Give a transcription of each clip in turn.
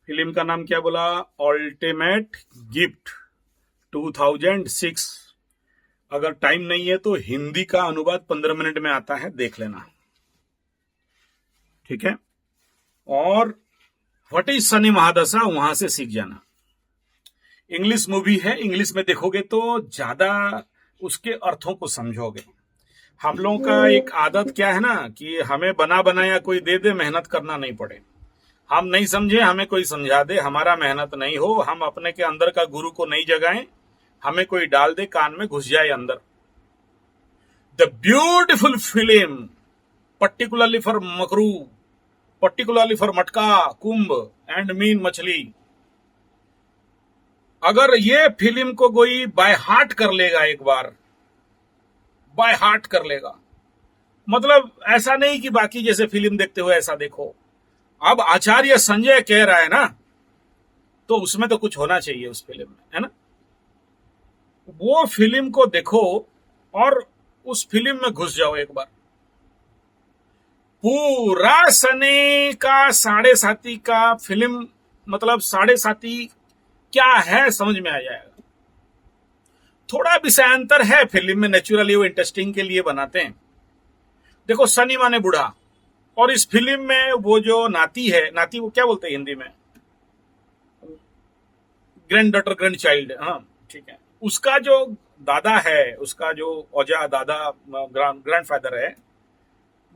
Film का नाम क्या बोला? Ultimate gift 2006। अगर टाइम नहीं है तो हिंदी का अनुवाद 15 मिनट में आता है, देख लेना। ठीक है। और व्हाट इज शनि महादशा, वहां से सीख जाना। इंग्लिश मूवी है, इंग्लिश में देखोगे तो ज्यादा उसके अर्थों को समझोगे। हम लोगों का एक आदत क्या है ना, कि हमें बना बनाया कोई दे दे, मेहनत करना नहीं पड़े। हम नहीं समझे, हमें कोई समझा दे, हमारा मेहनत नहीं हो, हम अपने के अंदर का गुरु को नहीं जगाएं, हमें कोई डाल दे, कान में घुस जाए अंदर। The beautiful film, particularly for मकरू, पर्टिकुलरली फॉर मटका, कुंभ एंड मीन मछली। अगर ये फिल्म को कोई बाय हार्ट कर लेगा, एक बार बाय हार्ट कर लेगा, मतलब ऐसा नहीं कि बाकी जैसे फिल्म देखते हो ऐसा देखो। अब आचार्य संजय कह रहा है ना, तो उसमें तो कुछ होना चाहिए उस फिल्म में, है ना। वो फिल्म को देखो और उस फिल्म में घुस जाओ एक बार। पूरा सनी का साढ़े साथी का फिल्म, मतलब साढ़े साथी क्या है समझ में आ जाएगा। थोड़ा विषयांतर है फिल्म में, नेचुरली वो इंटरेस्टिंग के लिए बनाते हैं। देखो, सनी माने बूढ़ा, और इस फिल्म में वो जो नाती है, नाती वो क्या बोलते हैं हिंदी में, ग्रैंड डॉटर, ग्रैंड चाइल्ड, हाँ ठीक है। उसका जो दादा है, उसका जो औजा दादा, ग्रैंड फादर है,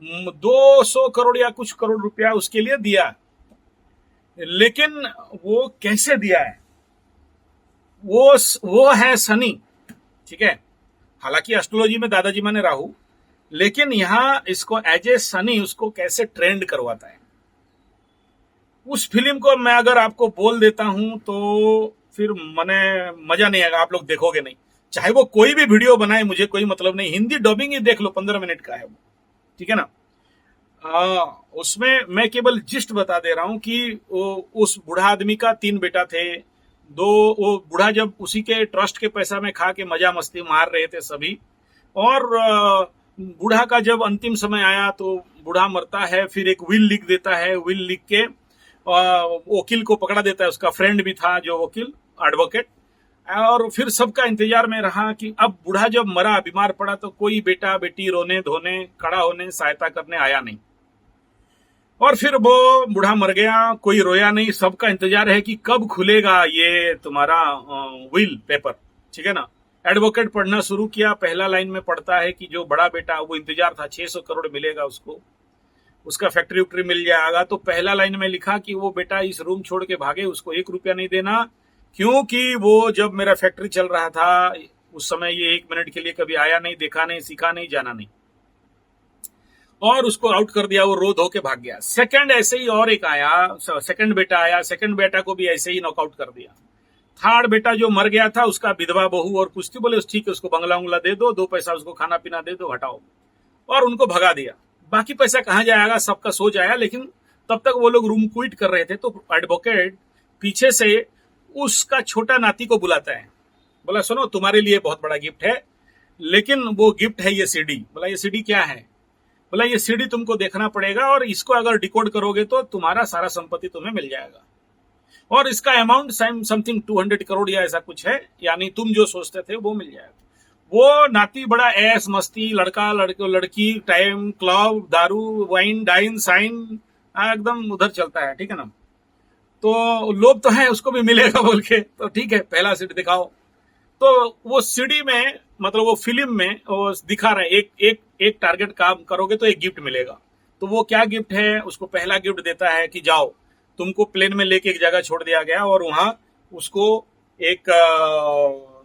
200 करोड़ या कुछ करोड़ रुपया उसके लिए दिया। लेकिन वो कैसे दिया है, वो है सनी। ठीक है। हालांकि एस्ट्रोलॉजी में दादाजी माने राहु, लेकिन यहां इसको एज ए सनी उसको कैसे ट्रेंड करवाता है। उस फिल्म को मैं अगर आपको बोल देता हूं तो फिर मने मजा नहीं आएगा, आप लोग देखोगे नहीं। चाहे वो कोई भी वीडियो बनाए, मुझे कोई मतलब नहीं, हिंदी डबिंग ही देख लो, 15 मिनट का है वो। ठीक है ना। उसमें मैं केवल जिस्ट बता दे रहा हूं कि उस बूढ़ा आदमी का 3 बेटा थे। वो बूढ़ा जब उसी के ट्रस्ट के पैसा में खा के मजा मस्ती मार रहे थे सभी, और बूढ़ा का जब अंतिम समय आया तो बूढ़ा मरता है, फिर एक विल लिख देता है, विल लिख के वकील को पकड़ा देता है, उसका फ्रेंड भी था जो वकील, एडवोकेट। और फिर सबका इंतजार में रहा कि अब बूढ़ा जब मरा, बीमार पड़ा, तो कोई बेटा बेटी रोने धोने खड़ा होने सहायता करने आया नहीं। और फिर वो बूढ़ा मर गया, कोई रोया नहीं, सबका इंतजार है कि कब खुलेगा ये तुम्हारा विल पेपर। ठीक है ना। एडवोकेट पढ़ना शुरू किया, पहला लाइन में पढ़ता है कि जो बड़ा बेटा, वो इंतजार था 600 करोड़ मिलेगा उसको, उसका फैक्ट्री उक्ट्री मिल जाएगा। तो पहला लाइन में लिखा कि वो बेटा इस रूम छोड़ के भागे, उसको 1 रुपया नहीं देना, क्योंकि वो जब मेरा फैक्ट्री चल रहा था उस समय ये 1 मिनट के लिए कभी आया नहीं, देखा नहीं, सीखा नहीं, जाना नहीं। और उसको आउट कर दिया, वो रो धो के भाग गया। सेकंड ऐसे ही और एक आया, सेकंड बेटा आया, सेकंड बेटा को भी ऐसे ही नॉकआउट कर दिया। थर्ड बेटा जो मर गया था, उसका विधवा बहू और कुछ थी, बोले ठीक है उसको बंगला उंगला दे दो, 2 पैसा उसको खाना पीना दे दो, हटाओ, और उनको भगा दिया। बाकी पैसा कहां जाएगा, सबका सो जाया। लेकिन तब तक वो लोग रूम क्विट कर रहे थे, तो एडवोकेट पीछे से उसका छोटा नाती को बुलाता है, बोला सुनो तुम्हारे लिए बहुत बड़ा गिफ्ट है, लेकिन वो गिफ्ट है ये सीडी। बोला ये सीडी क्या है? बोला ये सीडी तुमको देखना पड़ेगा, और इसको अगर डिकोड करोगे तो तुम्हारा सारा संपत्ति तुम्हें मिल जाएगा, और इसका अमाउंट समथिंग 200 करोड़ या ऐसा कुछ है, यानी तुम जो सोचते थे वो मिल जाएगा। वो नाती बड़ा ऐस मस्ती, लड़का लड़के लड़की, टाइम, क्लब, दारू, वाइन, डाइन, साइन, एकदम उधर चलता है। ठीक है ना। तो लोभ तो है उसको भी मिलेगा बोल के, तो ठीक है पहला सीट दिखाओ। तो वो सीडी में, मतलब वो फिल्म में वो दिखा रहे एक एक एक टारगेट काम करोगे तो एक गिफ्ट मिलेगा। तो वो क्या गिफ्ट है, उसको पहला गिफ्ट देता है कि जाओ, तुमको प्लेन में लेके एक जगह छोड़ दिया गया, और वहां उसको एक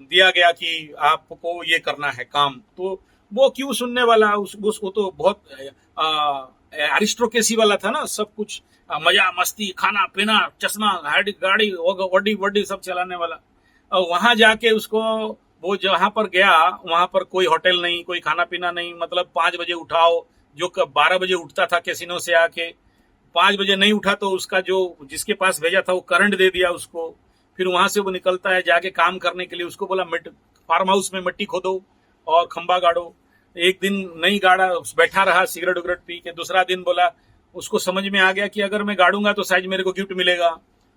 दिया गया कि आपको ये करना है काम। तो वो क्यों सुनने वाला, उसको तो बहुत अरिस्टोक्रेसी वाला था ना, सब कुछ मजा मस्ती, खाना पीना, चश्मा, गाड़ी वड्डी वड्डी सब चलाने वाला। और वहां जाके उसको, वो जहां पर गया वहां पर कोई होटल नहीं, कोई खाना पीना नहीं, मतलब 5 बजे उठाओ, जो 12 बजे उठता था कैसीनो से आके, 5 बजे नहीं उठा तो उसका जो जिसके पास भेजा था वो करंट दे दिया उसको। फिर वहां से वो निकलता है जाके काम करने के लिए, उसको बोला फार्म हाउस में मिट्टी खोदो और खंबा गाड़ो। एक दिन नहीं गाड़ा, बैठा रहा सिगरेट उगरेट पी के। दूसरा दिन बोला, उसको समझ में आ गया कि अगर मैं गाड़ूंगा तो शायद मेरे को गिफ्ट मिलेगा।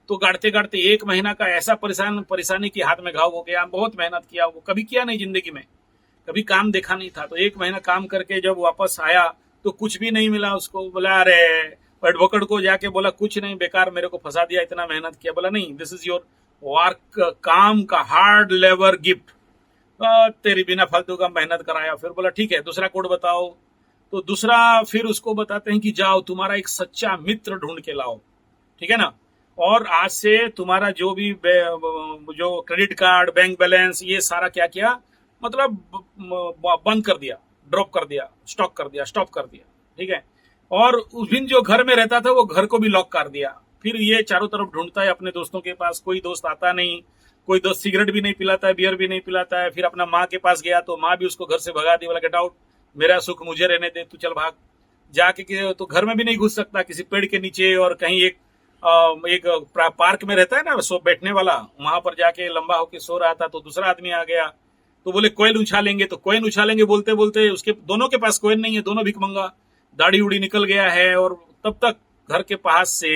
तो गाड़ते गाड़ते 1 महीना का ऐसा परेशानी की हाथ में घाव हो गया। बहुत मेहनत किया, वो कभी किया नहीं जिंदगी में, कभी काम देखा नहीं था। तो 1 महीना काम करके जब वापस आया तो कुछ भी नहीं मिला उसको। बोला अरे, एडवोकेट को जाके बोला कुछ नहीं, बेकार मेरे को फंसा दिया, इतना मेहनत किया। बोला नहीं, दिस इज योर वर्क, काम का हार्ड लेबर गिफ्ट, तेरी बिना फालतू का मेहनत कराया। फिर बोला ठीक है, दूसरा कोड बताओ। तो दूसरा फिर उसको बताते हैं कि जाओ तुम्हारा एक सच्चा मित्र ढूंढ के लाओ, ठीक है ना, और आज से तुम्हारा जो भी जो क्रेडिट कार्ड, बैंक बैलेंस, ये सारा क्या किया, मतलब बंद कर दिया, ड्रॉप कर दिया, स्टॉप कर दिया, ठीक है। और उस दिन जो घर में रहता था वो घर को भी लॉक कर दिया। फिर ये चारों तरफ ढूंढता है अपने दोस्तों के पास, कोई दोस्त आता नहीं, कोई दोस्त सिगरेट भी नहीं पिलाता है, बियर भी नहीं पिलाता है। फिर अपना माँ के पास गया तो माँ भी उसको घर से भगा दी, बोला गेट आउट, मेरा सुख मुझे रहने दे, तू चल भाग। जाके तो घर में भी नहीं घुस सकता, किसी पेड़ के नीचे और कहीं एक पार्क में रहता है ना सो बैठने वाला, वहां पर जाके लंबा होके सो रहा था। तो दूसरा आदमी आ गया तो बोले कोयल उछालेंगे, तो कोयल उछालेंगे बोलते बोलते उसके दोनों के पास कोयल नहीं है, दोनों भिखमंगा, दाढ़ी उड़ी निकल गया है। और तब तक घर के पास से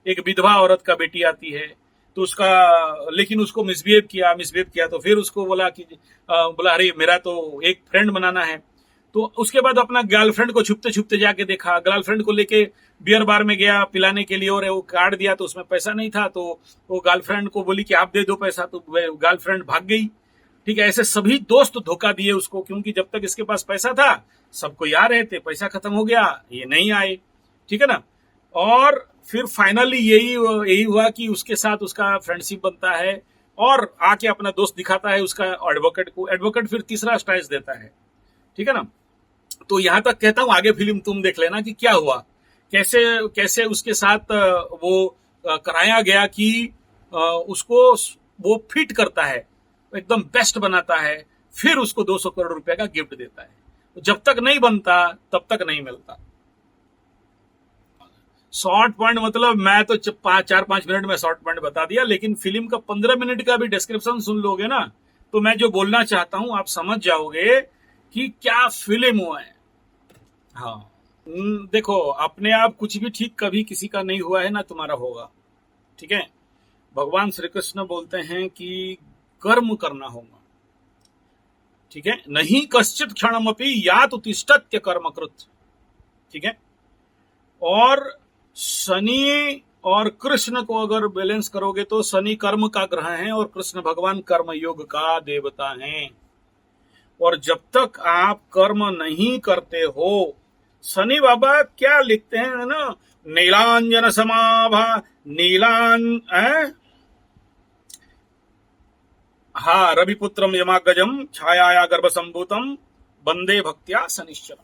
एक विधवा औरत का बेटी आती है, तो उसका, लेकिन उसको मिसबिहेव किया। तो फिर उसको बोला अरे मेरा तो एक फ्रेंड बनाना है। तो उसके बाद अपना गर्लफ्रेंड को छुपते छुपते जाके देखा, गर्लफ्रेंड को लेके बियर बार में गया पिलाने के लिए, और वो कार्ड दिया तो उसमें पैसा नहीं था। तो वो गर्लफ्रेंड को बोली कि आप दे दो पैसा, तो गर्लफ्रेंड भाग गई, ठीक है। ऐसे सभी दोस्त धोखा दिए उसको, क्योंकि जब तक इसके पास पैसा था सबको आ रहे थे, पैसा खत्म हो गया ये नहीं आए, ठीक है ना। और फिर फाइनली यही हुआ कि उसके साथ उसका फ्रेंडशिप बनता है और आके अपना दोस्त दिखाता है उसका एडवोकेट को। एडवोकेट फिर तीसरा स्टाइज देता है, ठीक है ना। तो यहां तक कहता हूं, आगे फिल्म तुम देख लेना कि क्या हुआ, कैसे कैसे उसके साथ वो कराया गया कि उसको वो फिट करता है, एकदम बेस्ट बनाता है, फिर उसको 200 करोड़ रुपए का गिफ्ट देता है। तो जब तक नहीं बनता तब तक नहीं मिलता। शॉर्ट पॉइंट मतलब मैं तो 4-5 मिनट में शॉर्ट पॉइंट बता दिया, लेकिन फिल्म का 15 मिनट का भी डिस्क्रिप्शन सुन लोगे ना तो मैं जो बोलना चाहता हूं आप समझ जाओगे कि क्या फिल्म हुआ है। हाँ, देखो, अपने आप कुछ भी ठीक कभी किसी का नहीं हुआ है ना तुम्हारा होगा, ठीक है। भगवान श्री कृष्ण बोलते हैं कि कर्म करना होगा, ठीक है, नहीं कश्चित क्षणमपि यात उत्तिष्ठत्य कर्मकृत, ठीक है। और शनि और कृष्ण को अगर बैलेंस करोगे तो शनि कर्म का ग्रह है और कृष्ण भगवान कर्म योग का देवता हैं। और जब तक आप कर्म नहीं करते हो, शनि बाबा क्या लिखते हैं ना, नीलांजन समाभा रविपुत्रम यमागजम छाया गर्भ संभूतम वंदे भक्त्या शनिश्चर।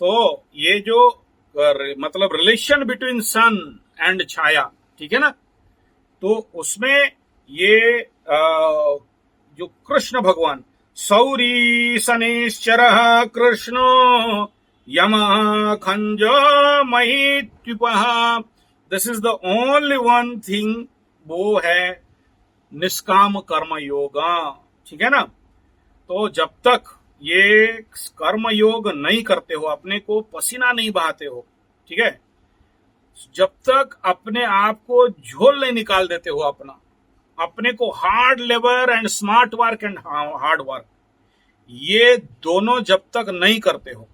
तो ये जो मतलब relation between sun and Chhaya, ठीक है ना, तो उसमें ये जो कृष्ण भगवान सौरी शनिश्चर कृष्ण यम खंज महीत्युपः, this is the only one thing, वो है निष्काम कर्म योगा, ठीक है ना। तो जब तक ये कर्म योग नहीं करते हो, अपने को पसीना नहीं बहाते हो, ठीक है, जब तक अपने आप को झोल नहीं निकाल देते हो, अपने को hard labour and smart work and hard work, ये दोनों जब तक नहीं करते हो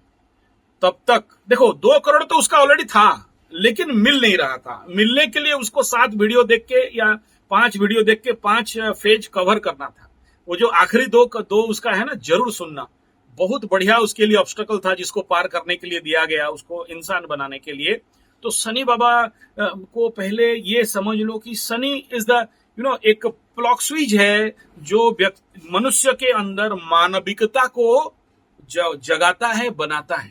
तब तक, देखो 2 करोड़ तो उसका ऑलरेडी था लेकिन मिल नहीं रहा था। मिलने के लिए उसको 7 वीडियो देख के या 5 वीडियो देख के 5 फेज कवर करना था। वो जो आखिरी दो उसका है ना, जरूर सुनना, बहुत बढ़िया उसके लिए ऑब्स्टेकल था जिसको पार करने के लिए दिया गया, उसको इंसान बनाने के लिए। तो शनि बाबा को पहले ये समझ लो कि शनि इज द एक प्लॉक स्विच है जो मनुष्य के अंदर मानविकता को जगाता है, बनाता है,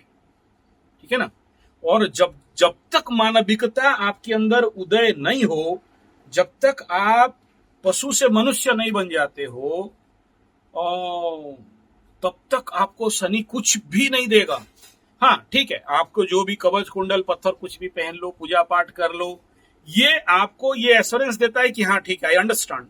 ठीक है ना। और जब तक मानविकता आपके अंदर उदय नहीं हो, जब तक आप पशु से मनुष्य नहीं बन जाते हो, तब तक आपको शनि कुछ भी नहीं देगा। हाँ ठीक है, आपको जो भी कवच कुंडल पत्थर कुछ भी पहन लो, पूजा पाठ कर लो, ये आपको ये एश्योरेंस देता है कि हाँ ठीक है, आई अंडरस्टैंड,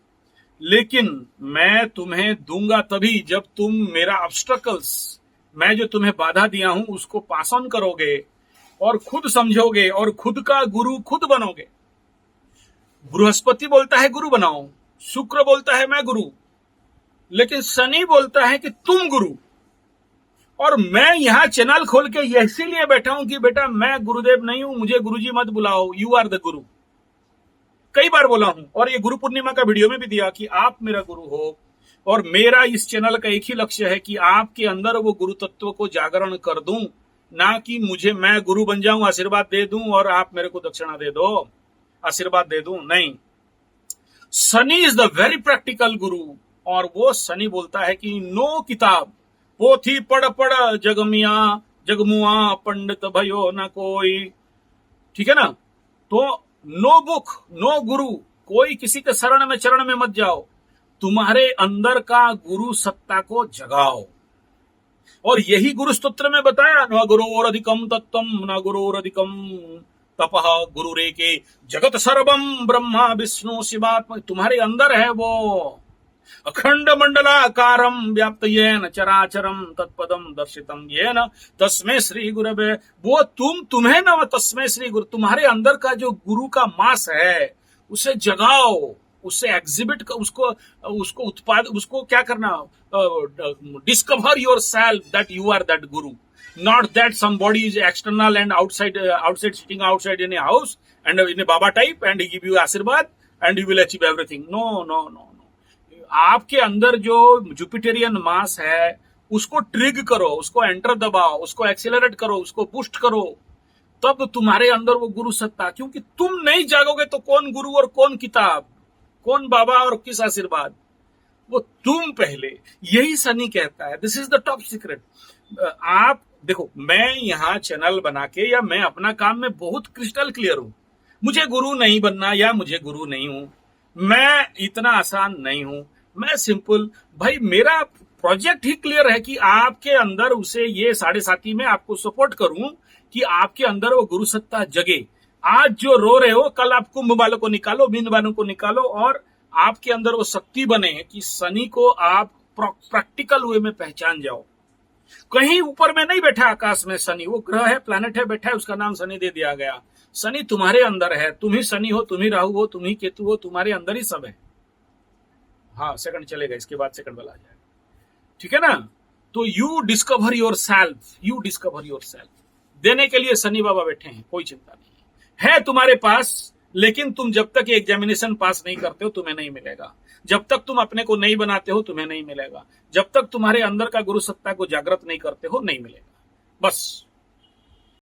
लेकिन मैं तुम्हें दूंगा तभी जब तुम मेरा ऑब्स्टेकल्स, मैं जो तुम्हें बाधा दिया हूं उसको पास ऑन करोगे और खुद समझोगे और खुद का गुरु खुद बनोगे। बृहस्पति बोलता है गुरु बनाओ, शुक्र बोलता है मैं गुरु, लेकिन शनि बोलता है कि तुम गुरु। और मैं यहां चैनल खोल के इसीलिए बैठा हूं कि बेटा मैं गुरुदेव नहीं हूं, मुझे गुरुजी मत बुलाओ, यू आर द गुरु। कई बार बोला हूं, और ये गुरु पूर्णिमा का वीडियो में भी दिया कि आप मेरा गुरु हो, और मेरा इस चैनल का एक ही लक्ष्य है कि आपके अंदर वो गुरु तत्व को जागरण कर दूं, ना कि मैं गुरु बन जाऊं, आशीर्वाद दे दूं और आप मेरे को दक्षिणा दे दो, आशीर्वाद दे दूं, नहीं। Shani is the very practical गुरु, और वो शनि बोलता है कि नो किताब पोथी पढ़ पढ़ जगमिया जगमुआ पंडित भयो न कोई, ठीक है ना। तो नो बुक नो गुरु, कोई किसी के शरण में चरण में मत जाओ, तुम्हारे अंदर का गुरु सत्ता को जगाओ। और यही गुरु स्तोत्र में बताया, न गुरोरधिकम तत्वम न गुरोरधिकम तपः गुरुरे के जगत सर्वम ब्रह्मा विष्णु शिवात्मा, तुम्हारे अंदर है वो अखंड मंडलाकारम व्याप्त येन चराचरम तत्पदम दर्शितम येन तस्मै श्री गुरवे, वो तुम्हें ना तस्मै श्री गुरु, तुम्हारे अंदर का जो गुरु का मास है उसे जगाओ, उसे एग्जिबिट, उसको उत्पाद, उसको क्या करना, discover your self that you are that guru, not that somebody is external and outside sitting outside in a house and in a baba type and he give you आशीर्वाद and you will achieve everything, no। आपके अंदर जो जुपिटेरियन मास है उसको ट्रिग करो, उसको enter दबाओ, उसको एक्सेलरेट करो, उसको पुस्ट करो, तब तुम्हारे अंदर वो गुरु सत्ता, क्योंकि तुम नहीं जागोगे तो कौन गुरु और कौन किताब, कौन बाबा और किस आशीर्वाद, वो तुम पहले। यही शनि कहता है, this is the top secret. आप देखो, मैं यहां चैनल बना के या मैं अपना काम में बहुत क्रिस्टल क्लियर हूं, मुझे गुरु नहीं बनना या मुझे गुरु नहीं हूं, मैं इतना आसान नहीं हूं, मैं सिंपल भाई, मेरा प्रोजेक्ट ही क्लियर है कि आपके अंदर उसे ये 7.5 में आपको सपोर्ट करूं कि आपके अंदर वो गुरु सत्ता जगे। आज जो रो रहे हो, कल आप कुंभ वालों को निकालो, मीन वालों को निकालो, और आपके अंदर वो शक्ति बने कि शनि को आप प्रैक्टिकल वे में पहचान जाओ। कहीं ऊपर में नहीं बैठा आकाश में शनि, वो ग्रह है, प्लैनेट है, बैठा है, उसका नाम शनि दे दिया गया। शनि तुम्हारे अंदर है, तुम ही शनि हो, तुम ही राहु हो, तुम ही केतु हो, तुम्हारे अंदर ही सब है। हाँ, सेकंड चलेगा, इसके बाद सेकंड वाला आ जाएगा, ठीक है ना। तो you discover your self, you discover your self देने के लिए शनि बाबा बैठे हैं, कोई चिंता नहीं है तुम्हारे पास। लेकिन तुम जब तक एग्जामिनेशन पास नहीं करते हो तुम्हें नहीं मिलेगा, जब तक तुम अपने को नहीं बनाते हो तुम्हें नहीं मिलेगा, जब तक तुम्हारे अंदर का गुरु सत्ता को जागृत नहीं करते हो नहीं मिलेगा, बस।